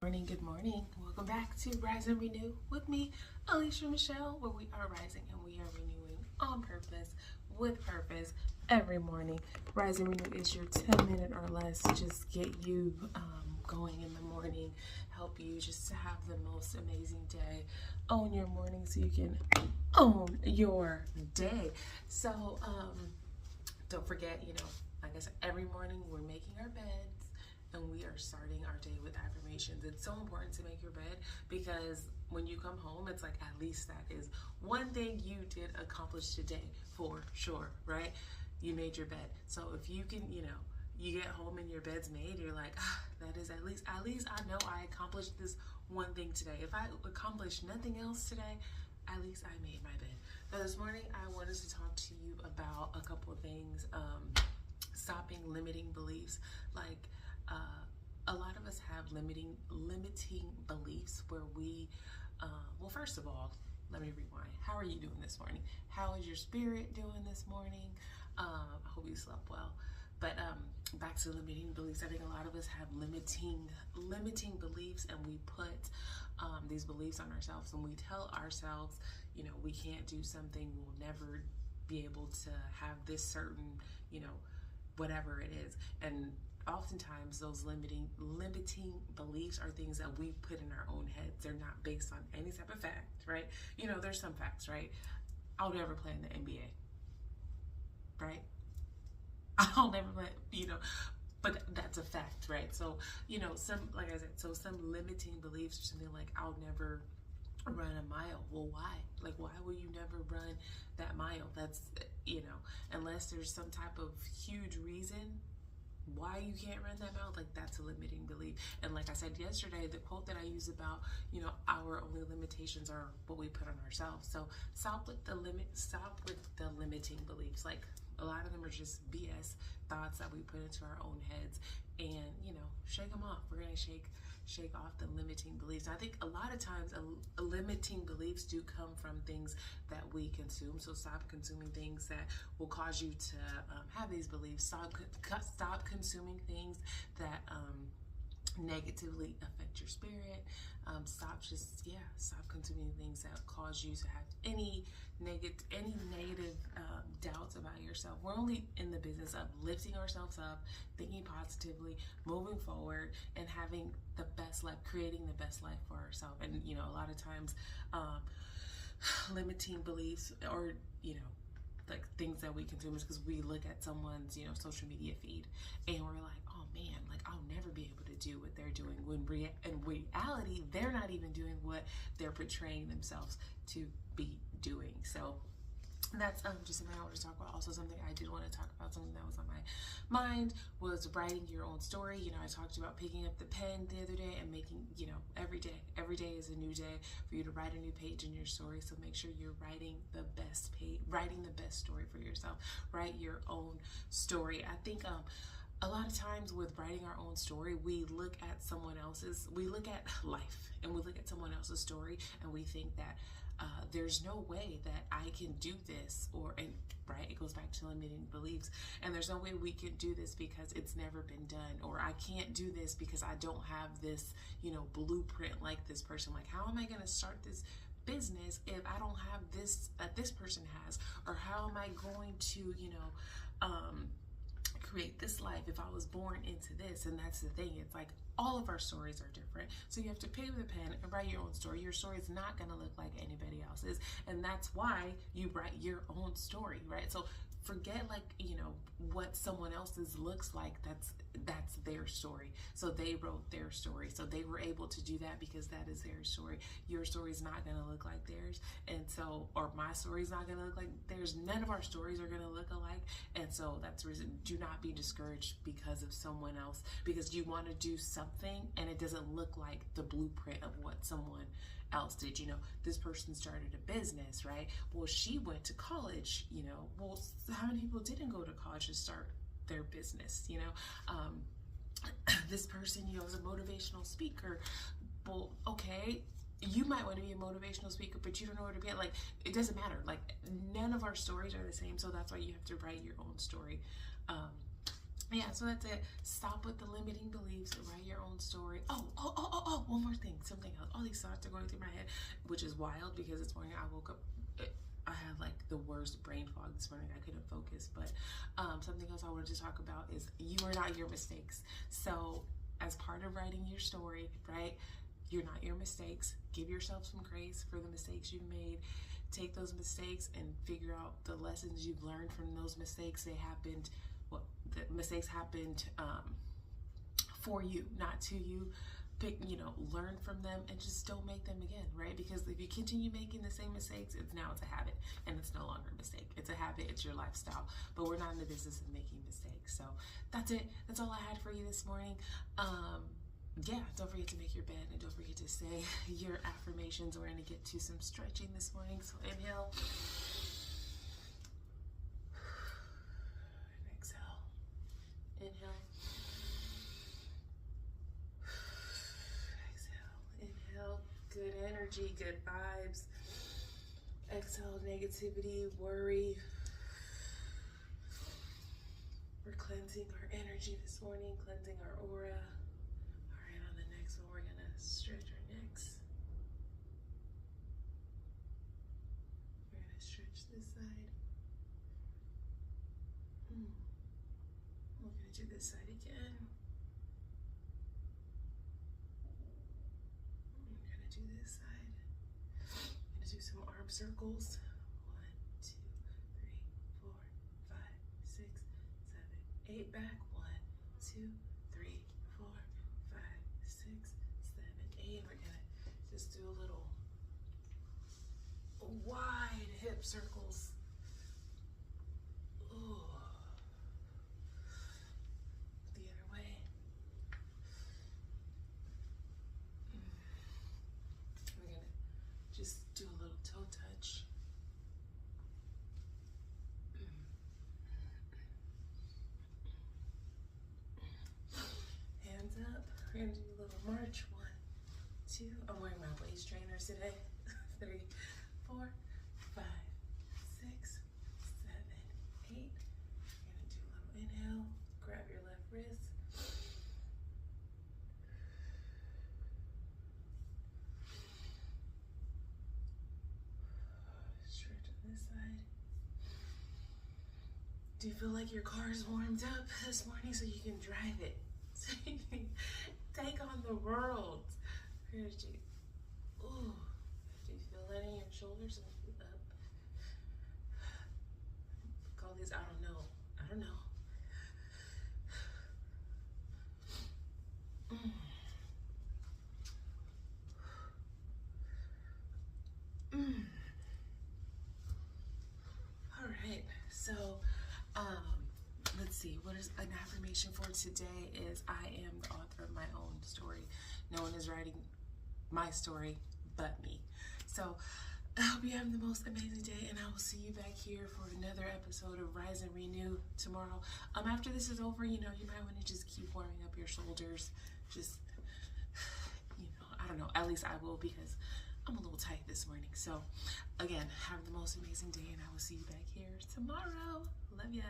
Good morning. Welcome back to Rise and Renew with me, Alisha Michelle, where we are rising and we are renewing on purpose, with purpose, every morning. Rise and Renew is your 10-minute or less. Just get you going in the morning, help you just to have the most amazing day. Own your morning so you can own your day. So don't forget, like I said, every morning we're making our beds and we are starting our day with affirmations. It's so important to make your bed because when you come home, it's like at least that is one thing you did accomplish today for sure, right? You made your bed. So if you can, you get home and your bed's made, you're like, that is at least I know I accomplished this one thing today. If I accomplished nothing else today, at least I made my bed. So this morning I wanted to talk to you about a couple of things. Stopping limiting beliefs. A lot of us have limiting beliefs where we, well, first of all, let me rewind. How are you doing this morning? How is your spirit doing this morning? I hope you slept well. But back to limiting beliefs. I think a lot of us have limiting beliefs, and we put these beliefs on ourselves, and we tell ourselves, we can't do something, we'll never be able to have this certain, whatever it is. And oftentimes those limiting beliefs are things that we put in our own heads. They're not based on any type of fact, right? There's some facts, right? I'll never play in the NBA, right? I'll never play, but that's a fact, right? So, like I said, some limiting beliefs are something like, I'll never run a mile. Well, why? Like, why will you never run that mile? That's, unless there's some type of huge reason why you can't run that mile, like that's a limiting belief. And like I said yesterday, the quote that I use about, our only limitations are what we put on ourselves. So stop with the limiting beliefs. Like a lot of them are just BS thoughts that we put into our own heads, and shake them off. We're gonna shake off the limiting beliefs. I think a lot of times limiting beliefs do come from things that we consume. So stop consuming things that will cause you to have these beliefs. Stop consuming things that negatively affect your spirit. Stop consuming things that cause you to have any negative doubts about yourself. We're only in the business of lifting ourselves up, thinking positively, moving forward, and having the best life, creating the best life for ourselves. And a lot of times limiting beliefs or like things that we consume is because we look at someone's social media feed and we're like, oh man, like I'll never be able to do what they're doing, when in reality they're not even doing what they're portraying themselves to be doing. So that's just something I want to talk about. Also, something I did want to talk about, something that was on my mind, was writing your own story. I talked about picking up the pen the other day and making, every day is a new day for you to write a new page in your story. So make sure you're writing the best story for yourself. Write your own story. I think a lot of times with writing our own story, we look at life and we look at someone else's story and we think that there's no way that I can do this, right? It goes back to limiting beliefs. And there's no way we can do this because it's never been done, or I can't do this because I don't have this, blueprint like this person. Like, how am I going to start this business if I don't have this that this person has? Or how am I going to, create this life if I was born into this? And that's the thing. It's like all of our stories are different. So you have to pick up the pen and write your own story. Your story is not going to look like anybody else's. And that's why you write your own story, right? So forget what someone else's looks like. That's their story. So they wrote their story. So they were able to do that because that is their story. Your story is not going to look like theirs. And so, or my story is not going to look like theirs. None of our stories are going to look alike. And so that's the reason, do not be discouraged because of someone else, because you want to do something and it doesn't look like the blueprint of what someone else did. This person started a business, right? Well, she went to college, well, how many people didn't go to college to start their business? This person, is a motivational speaker. Well, okay, you might want to be a motivational speaker, but you don't know where to be at. Like, it doesn't matter. Like, none of our stories are the same. So that's why you have to write your own story. Yeah, so that's it. Stop with the limiting beliefs. Write your own story. One more thing. Something else. All these thoughts are going through my head, which is wild because this morning I woke up. I had like the worst brain fog this morning. I couldn't focus. But something else I wanted to talk about is you are not your mistakes. So as part of writing your story, right? You're not your mistakes. Give yourself some grace for the mistakes you've made. Take those mistakes and figure out the lessons you've learned from those mistakes. They happened. Well, the mistakes happened for you, not to you. Learn from them and just don't make them again, right? Because if you continue making the same mistakes, it's a habit, and it's no longer a mistake. It's a habit, it's your lifestyle. But we're not in the business of making mistakes. So that's it. That's all I had for you this morning. Yeah, don't forget to make your bed and don't forget to say your affirmations. We're going to get to some stretching this morning. So inhale. And exhale. Inhale. Good energy, good vibes. Exhale negativity, worry. We're cleansing our energy this morning, cleansing our aura. All right, on the next one, we're gonna stretch our necks. We're gonna stretch this side. We're gonna do this side again. Do this side. I'm gonna do some arm circles. 1, 2, 3, 4, 5, 6, 7, 8. Back. 1, 2, 3, 4, 5, 6, 7, 8. We're gonna just do a little wide hip circles. Ooh. The other way. Just do a little toe touch. Hands up. We're going to do a little march. 1, 2. I'm wearing my waist trainers today. 3, 4, 5, 6, 7, 8. We're going to do a little inhale. Grab your left wrist. This side. Do you feel like your car is warmed up this morning so you can drive it? So you can take on the world. Energy. Ooh. Do you feel that in your shoulders? Up. Call these, I don't know. So, let's see, what is an affirmation for today is I am the author of my own story. No one is writing my story but me. So, I hope you have the most amazing day, and I will see you back here for another episode of Rise and Renew tomorrow. After this is over, you might want to just keep warming up your shoulders. Just, I don't know, at least I will, because I'm a little tight this morning. So again, have the most amazing day, and I will see you back here tomorrow. Love ya.